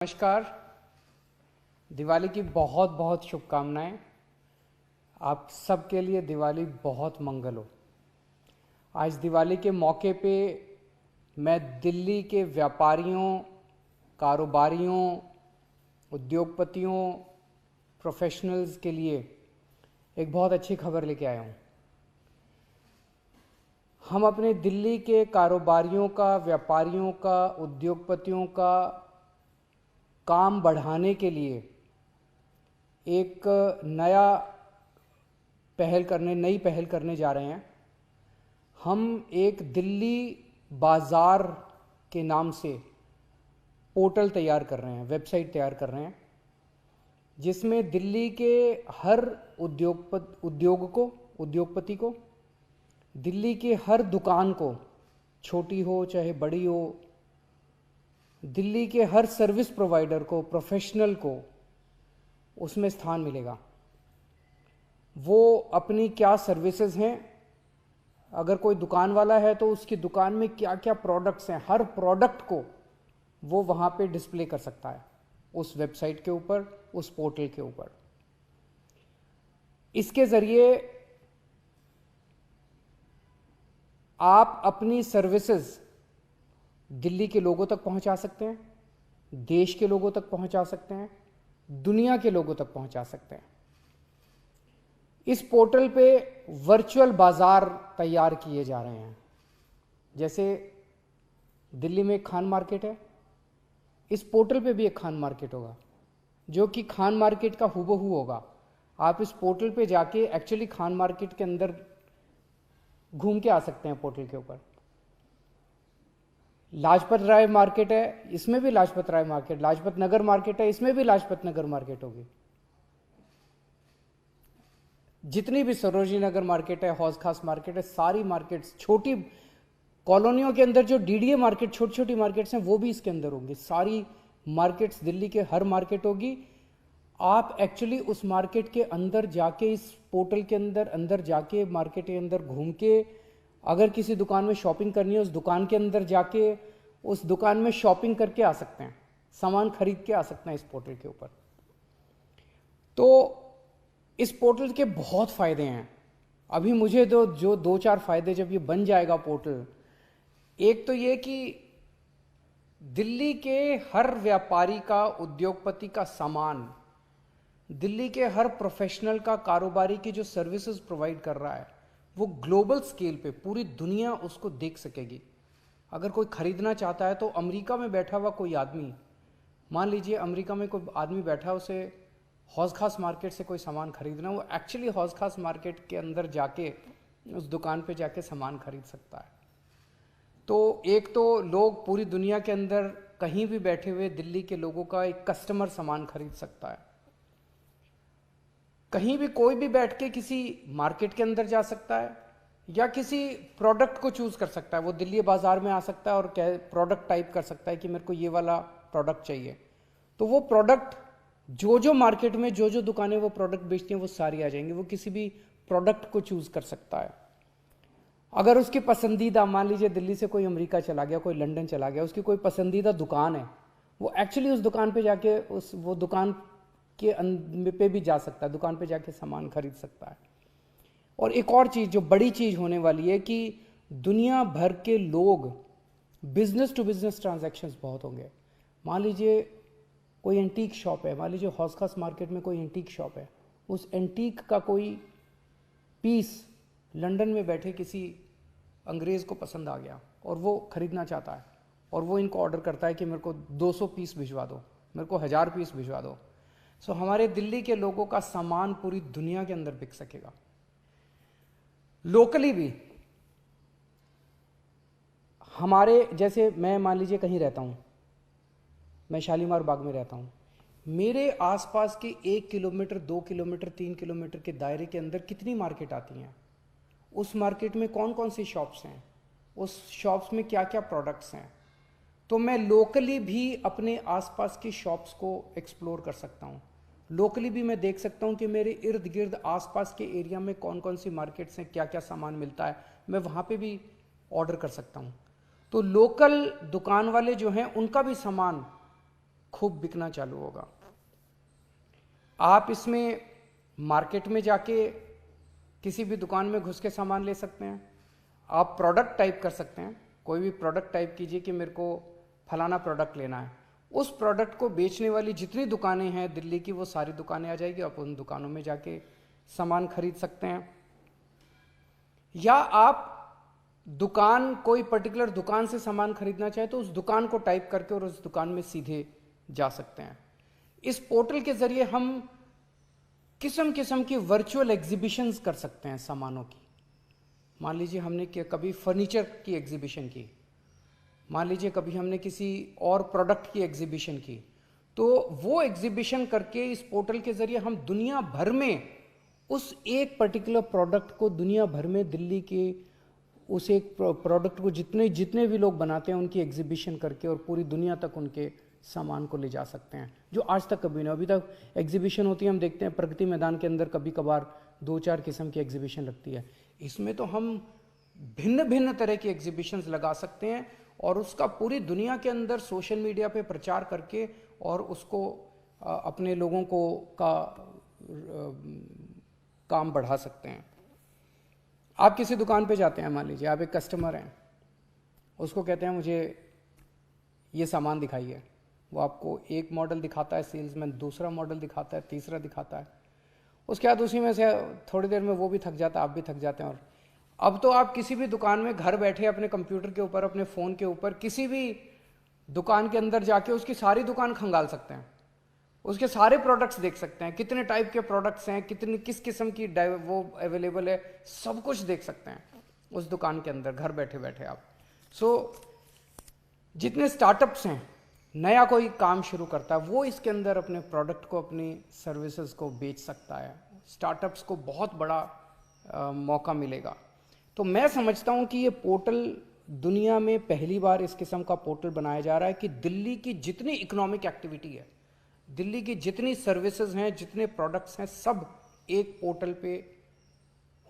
नमस्कार। दिवाली की बहुत बहुत शुभकामनाएं। आप सबके लिए दिवाली बहुत मंगल हो। आज दिवाली के मौके पे मैं दिल्ली के व्यापारियों, कारोबारियों, उद्योगपतियों, प्रोफेशनल्स के लिए एक बहुत अच्छी खबर लेके आया हूँ। हम अपने दिल्ली के कारोबारियों का, व्यापारियों का, उद्योगपतियों का काम बढ़ाने के लिए एक नई पहल करने जा रहे हैं। हम एक दिल्ली बाज़ार के नाम से पोर्टल तैयार कर रहे हैं, वेबसाइट तैयार कर रहे हैं, जिसमें दिल्ली के हर उद्योगपति को, दिल्ली के हर दुकान को, छोटी हो चाहे बड़ी हो, दिल्ली के हर सर्विस प्रोवाइडर को, प्रोफेशनल को उसमें स्थान मिलेगा। वो अपनी क्या सर्विसेज हैं, अगर कोई दुकान वाला है तो उसकी दुकान में क्या क्या प्रोडक्ट्स हैं, हर प्रोडक्ट को वो वहाँ पे डिस्प्ले कर सकता है, उस वेबसाइट के ऊपर, उस पोर्टल के ऊपर। इसके ज़रिए आप अपनी सर्विसेज दिल्ली के लोगों तक पहुंचा सकते हैं, देश के लोगों तक पहुंचा सकते हैं, दुनिया के लोगों तक पहुंचा सकते हैं। इस पोर्टल पे वर्चुअल बाजार तैयार किए जा रहे हैं। जैसे दिल्ली में एक खान मार्केट है, इस पोर्टल पे भी एक खान मार्केट होगा, जो कि खान मार्केट का हूबहू होगा। आप इस पोर्टल पे जाके एक्चुअली खान मार्केट के अंदर घूम के आ सकते हैं। पोर्टल के ऊपर लाजपत राय मार्केट है, इसमें भी लाजपत राय मार्केट, लाजपत नगर मार्केट है, इसमें भी लाजपत नगर मार्केट होगी। जितनी भी सरोजनी नगर मार्केट है, हौज खास मार्केट है, सारी मार्केट्स, छोटी कॉलोनियों के अंदर जो डीडीए मार्केट, छोटी छोटी मार्केट्स हैं, वो भी इसके अंदर होंगी। सारी मार्केट्स, दिल्ली के हर मार्केट होगी। आप एक्चुअली उस मार्केट के अंदर जाके, इस पोर्टल के अंदर जाके, मार्केट के अंदर घूम के, अगर किसी दुकान में शॉपिंग करनी है, उस दुकान के अंदर जाके उस दुकान में शॉपिंग करके आ सकते हैं, सामान खरीद के आ सकते हैं इस पोर्टल के ऊपर। तो इस पोर्टल के बहुत फायदे हैं। अभी मुझे जो दो चार फायदे, जब ये बन जाएगा पोर्टल, एक तो ये कि दिल्ली के हर व्यापारी का, उद्योगपति का सामान, दिल्ली के हर प्रोफेशनल का, कारोबारी की जो सर्विसेज प्रोवाइड कर रहा है, वो ग्लोबल स्केल पे पूरी दुनिया उसको देख सकेगी। अगर कोई खरीदना चाहता है तो अमेरिका में बैठा हुआ कोई आदमी, मान लीजिए अमेरिका में कोई आदमी बैठा है, उसे हौज खास मार्केट से कोई सामान खरीदना, वो एक्चुअली हौज खास मार्केट के अंदर जाके उस दुकान पे जाके सामान खरीद सकता है। तो एक तो लोग पूरी दुनिया के अंदर कहीं भी बैठे हुए दिल्ली के लोगों का एक कस्टमर सामान खरीद सकता है। कहीं भी कोई भी बैठ के किसी मार्केट के अंदर जा सकता है, या किसी प्रोडक्ट को चूज कर सकता है। वो दिल्ली बाजार में आ सकता है और प्रोडक्ट टाइप कर सकता है कि मेरे को ये वाला प्रोडक्ट चाहिए। तो वो प्रोडक्ट, जो मार्केट में जो दुकानें वो प्रोडक्ट बेचती हैं, वो सारी आ जाएंगी। वो किसी भी प्रोडक्ट को चूज कर सकता है। अगर उसकी पसंदीदा, मान लीजिए दिल्ली से कोई अमेरिका चला गया, कोई लंदन चला गया, उसकी कोई पसंदीदा दुकान है, वो एक्चुअली उस दुकान पे जाके वो दुकान के पे भी जा सकता है, दुकान पे जाके सामान खरीद सकता है। और एक और चीज़, जो बड़ी चीज़ होने वाली है, कि दुनिया भर के लोग, बिजनेस टू बिजनेस ट्रांजैक्शंस बहुत होंगे। मान लीजिए कोई एंटीक शॉप है, मान लीजिए हौज खास मार्केट में कोई एंटीक शॉप है, उस एंटीक का कोई पीस लंदन में बैठे किसी अंग्रेज़ को पसंद आ गया और वो खरीदना चाहता है, और वो इनको ऑर्डर करता है कि मेरे को 200 पीस भिजवा दो, मेरे को 1000 पीस भिजवा दो। सो हमारे दिल्ली के लोगों का सामान पूरी दुनिया के अंदर बिक सकेगा। लोकली भी हमारे, जैसे मैं मान लीजिए कहीं रहता हूँ, मैं शालीमार बाग में रहता हूँ, मेरे आसपास के 1 किलोमीटर, 2 किलोमीटर, 3 किलोमीटर के दायरे के अंदर कितनी मार्केट आती हैं, उस मार्केट में कौन कौन सी शॉप्स हैं, उस शॉप्स में क्या क्या प्रोडक्ट्स हैं। तो मैं लोकली भी अपने आसपास की शॉप्स को एक्सप्लोर कर सकता हूँ। लोकली भी मैं देख सकता हूँ कि मेरे इर्द गिर्द आसपास के एरिया में कौन कौन सी मार्केट्स हैं, क्या क्या सामान मिलता है, मैं वहाँ पे भी ऑर्डर कर सकता हूँ। तो लोकल दुकान वाले जो हैं, उनका भी सामान खूब बिकना चालू होगा। आप इसमें मार्केट में जाके किसी भी दुकान में घुस के सामान ले सकते हैं। आप प्रोडक्ट टाइप कर सकते हैं, कोई भी प्रोडक्ट टाइप कीजिए कि मेरे को फलाना प्रोडक्ट लेना है। उस प्रोडक्ट को बेचने वाली जितनी दुकानें हैं दिल्ली की, वो सारी दुकानें आ जाएगी। आप उन दुकानों में जाके सामान खरीद सकते हैं। या आप दुकान, कोई पर्टिकुलर दुकान से सामान खरीदना चाहे तो उस दुकान को टाइप करके और उस दुकान में सीधे जा सकते हैं। इस पोर्टल के जरिए हम किस्म किस्म की वर्चुअल एग्जीबिशंस कर सकते हैं सामानों की। मान लीजिए हमने कभी फर्नीचर की एग्जीबिशन की, मान लीजिए कभी हमने किसी और प्रोडक्ट की एग्जीबिशन की, तो वो एग्जीबिशन करके इस पोर्टल के जरिए हम दुनिया भर में उस एक पर्टिकुलर प्रोडक्ट को, दुनिया भर में दिल्ली के उस एक प्रोडक्ट को जितने भी लोग बनाते हैं उनकी एग्जीबिशन करके और पूरी दुनिया तक उनके सामान को ले जा सकते हैं, जो आज तक कभी नहीं। अभी तक एग्जीबिशन होती है, हम देखते हैं प्रगति मैदान के अंदर कभी कभार 2-4 किस्म की एग्जीबिशन लगती है। इसमें तो हम भिन्न भिन्न तरह की एग्जीबिशंस लगा सकते हैं और उसका पूरी दुनिया के अंदर सोशल मीडिया पे प्रचार करके और उसको अपने लोगों को काम बढ़ा सकते हैं। आप किसी दुकान पे जाते हैं, मान लीजिए आप एक कस्टमर हैं, उसको कहते हैं मुझे ये सामान दिखाइए। वो आपको एक मॉडल दिखाता है सेल्समैन, दूसरा मॉडल दिखाता है, तीसरा दिखाता है। उसके बाद उसी में से थोड़ी देर में वो भी थक जाता है, आप भी थक जाते हैं। और अब तो आप किसी भी दुकान में घर बैठे अपने कंप्यूटर के ऊपर, अपने फ़ोन के ऊपर किसी भी दुकान के अंदर जाके उसकी सारी दुकान खंगाल सकते हैं, उसके सारे प्रोडक्ट्स देख सकते हैं, कितने टाइप के प्रोडक्ट्स हैं, किस किस्म की वो अवेलेबल है, सब कुछ देख सकते हैं उस दुकान के अंदर घर बैठे बैठे आप। जितने स्टार्टअप्स हैं, नया कोई काम शुरू करता है, वो इसके अंदर अपने प्रोडक्ट को, अपनी सर्विसेज को बेच सकता है। स्टार्टअप्स को बहुत बड़ा मौका मिलेगा। तो मैं समझता हूं कि ये पोर्टल दुनिया में पहली बार इस किस्म का पोर्टल बनाया जा रहा है कि दिल्ली की जितनी इकोनॉमिक एक्टिविटी है, दिल्ली की जितनी सर्विसेज हैं, जितने प्रोडक्ट्स हैं, सब एक पोर्टल पे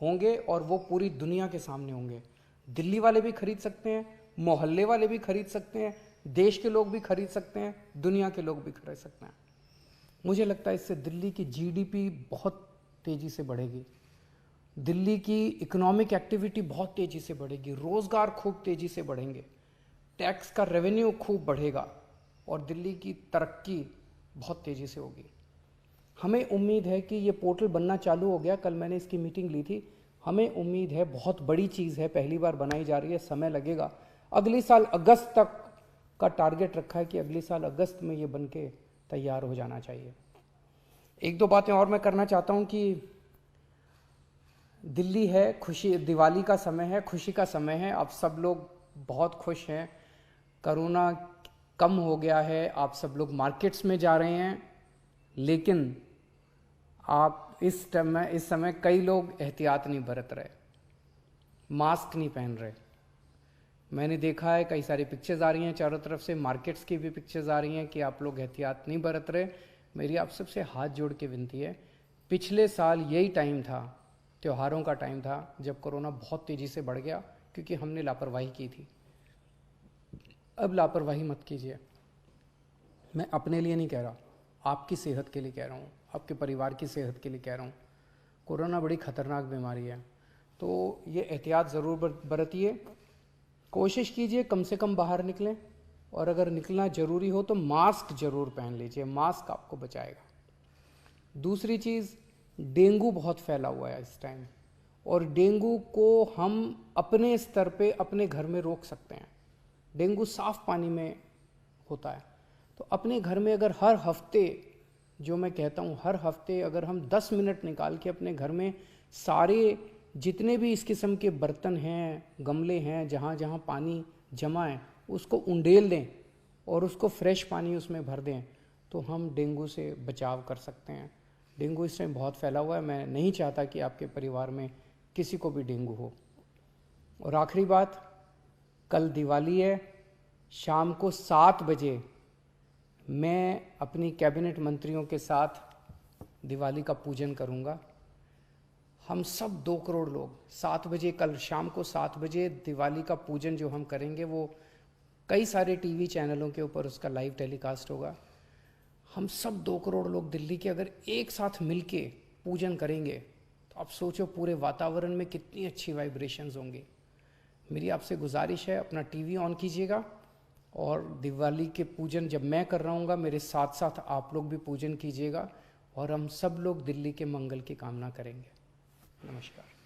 होंगे और वो पूरी दुनिया के सामने होंगे। दिल्ली वाले भी खरीद सकते हैं, मोहल्ले वाले भी खरीद सकते हैं, देश के लोग भी खरीद सकते हैं, दुनिया के लोग भी खरीद सकते हैं। मुझे लगता है इससे दिल्ली की जीडीपी बहुत तेजी से बढ़ेगी, दिल्ली की इकोनॉमिक एक्टिविटी बहुत तेजी से बढ़ेगी, रोजगार खूब तेजी से बढ़ेंगे, टैक्स का रेवेन्यू खूब बढ़ेगा और दिल्ली की तरक्की बहुत तेजी से होगी। हमें उम्मीद है कि ये पोर्टल बनना चालू हो गया, कल मैंने इसकी मीटिंग ली थी। हमें उम्मीद है, बहुत बड़ी चीज़ है, पहली बार बनाई जा रही है, समय लगेगा। अगले साल अगस्त तक का टारगेट रखा है कि अगले साल अगस्त में ये बन के तैयार हो जाना चाहिए। एक दो बातें और मैं करना चाहता हूँ कि दिल्ली है, खुशी, दिवाली का समय है, खुशी का समय है, आप सब लोग बहुत खुश हैं, कोरोना कम हो गया है, आप सब लोग मार्केट्स में जा रहे हैं, लेकिन आप इस समय कई लोग एहतियात नहीं बरत रहे, मास्क नहीं पहन रहे। मैंने देखा है, कई सारी पिक्चर्स आ रही हैं चारों तरफ से, मार्केट्स की भी पिक्चर्स आ रही हैं कि आप लोग एहतियात नहीं बरत रहे। मेरी आप सबसे हाथ जोड़ के विनती है, पिछले साल यही टाइम था, त्योहारों का टाइम था, जब कोरोना बहुत तेज़ी से बढ़ गया क्योंकि हमने लापरवाही की थी। अब लापरवाही मत कीजिए। मैं अपने लिए नहीं कह रहा, आपकी सेहत के लिए कह रहा हूँ, आपके परिवार की सेहत के लिए कह रहा हूँ। कोरोना बड़ी खतरनाक बीमारी है, तो ये एहतियात ज़रूर बरतिए। कोशिश कीजिए कम से कम बाहर निकलें, और अगर निकलना ज़रूरी हो तो मास्क ज़रूर पहन लीजिए, मास्क आपको बचाएगा। दूसरी चीज़, डेंगू बहुत फैला हुआ है इस टाइम, और डेंगू को हम अपने स्तर पे अपने घर में रोक सकते हैं। डेंगू साफ पानी में होता है, तो अपने घर में अगर हर हफ्ते, जो मैं कहता हूँ हर हफ्ते अगर हम 10 मिनट निकाल के अपने घर में सारे जितने भी इस किस्म के बर्तन हैं, गमले हैं, जहाँ जहाँ पानी जमा है, उसको उंडेल दें और उसको फ्रेश पानी उसमें भर दें, तो हम डेंगू से बचाव कर सकते हैं। डेंगू इस टाइम बहुत फैला हुआ है, मैं नहीं चाहता कि आपके परिवार में किसी को भी डेंगू हो। और आखिरी बात, कल दिवाली है, शाम को 7 बजे मैं अपनी कैबिनेट मंत्रियों के साथ दिवाली का पूजन करूंगा। हम सब 2 करोड़ लोग 7 बजे, कल शाम को 7 बजे दिवाली का पूजन जो हम करेंगे, वो कई सारे टीवी चैनलों के ऊपर उसका लाइव टेलीकास्ट होगा। हम सब 2 करोड़ लोग दिल्ली के अगर एक साथ मिलके पूजन करेंगे तो आप सोचो पूरे वातावरण में कितनी अच्छी वाइब्रेशंस होंगी। मेरी आपसे गुजारिश है, अपना टीवी ऑन कीजिएगा और दिवाली के पूजन जब मैं कर रहा हूँगा मेरे साथ साथ आप लोग भी पूजन कीजिएगा और हम सब लोग दिल्ली के मंगल की कामना करेंगे। नमस्कार।